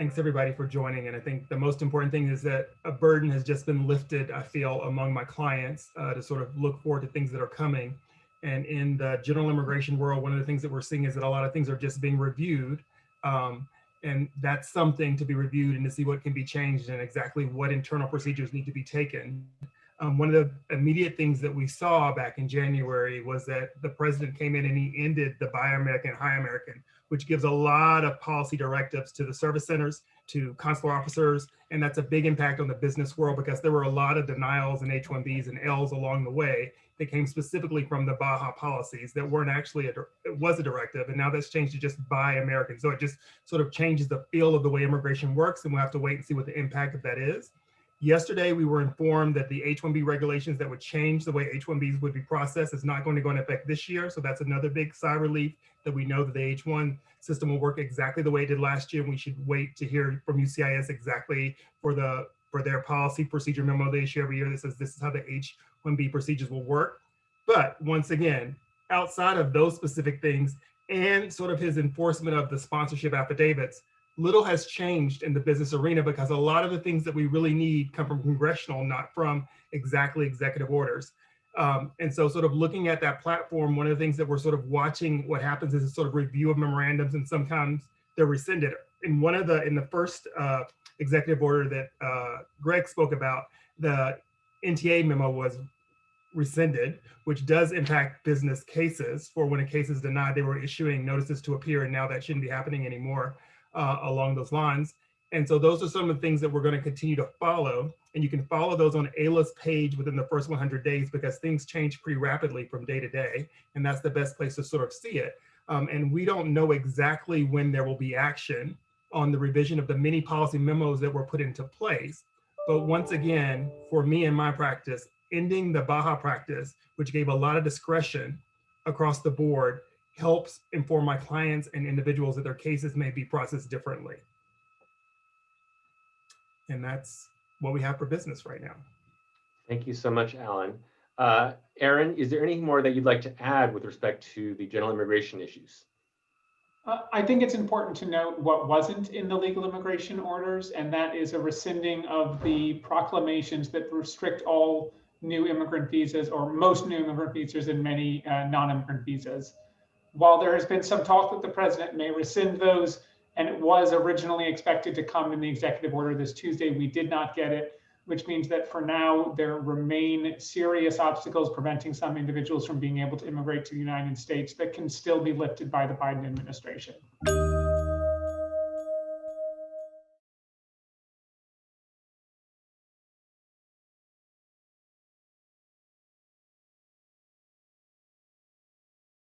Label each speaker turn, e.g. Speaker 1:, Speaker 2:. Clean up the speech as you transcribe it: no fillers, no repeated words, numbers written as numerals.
Speaker 1: Thanks everybody for joining. And I think the most important thing is that a burden has just been lifted, I feel, among my clients to sort of look forward to things that are coming. And in the general immigration world, one of the things that we're seeing is that a lot of things are just being reviewed. And that's something to be reviewed and to see what can be changed and exactly what internal procedures need to be taken. One of the immediate things that we saw back in January was that the president came in and he ended the Buy American, High American, which gives a lot of policy directives to the service centers, to consular officers, and that's a big impact on the business world because there were a lot of denials and H-1Bs and Ls along the way that came specifically from the Baja policies that weren't actually, it was a directive, and now that's changed to just Buy American. So it just sort of changes the feel of the way immigration works, and we'll have to wait and see what the impact of that is. Yesterday, we were informed that the H-1B regulations that would change the way H-1Bs would be processed is not going to go into effect this year. So that's another big sigh of relief that we know that the H-1 system will work exactly the way it did last year. We should wait to hear from UCIS exactly for their policy procedure memo they issue every year that says this is how the H-1B procedures will work. But once again, outside of those specific things and sort of his enforcement of the sponsorship affidavits, little has changed in the business arena because a lot of the things that we really need come from congressional, not from exactly executive orders. And so sort of looking at that platform, one of the things that we're sort of watching what happens is a sort of review of memorandums, and sometimes they're rescinded. In the first executive order that Greg spoke about, the NTA memo was rescinded, which does impact business cases. For when a case is denied, they were issuing notices to appear, and now that shouldn't be happening anymore. Along those lines. And so those are some of the things that we're going to continue to follow. And you can follow those on AILA's page within the first 100 days because things change pretty rapidly from day to day. And that's the best place to sort of see it. And we don't know exactly when there will be action on the revision of the many policy memos that were put into place. But once again, for me and my practice, ending the Baja practice, which gave a lot of discretion across the board, helps inform my clients and individuals that their cases may be processed differently. And that's what we have for business right now.
Speaker 2: Thank you so much, Alan. Aaron, is there anything more that you'd like to add with respect to the general immigration issues?
Speaker 3: I think it's important to note what wasn't in the legal immigration orders, and that is a rescinding of the proclamations that restrict all new immigrant visas or most new immigrant visas and many non-immigrant visas. While there has been some talk that the president may rescind those, and it was originally expected to come in the executive order this Tuesday, we did not get it, which means that for now, there remain serious obstacles preventing some individuals from being able to immigrate to the United States that can still be lifted by the Biden administration.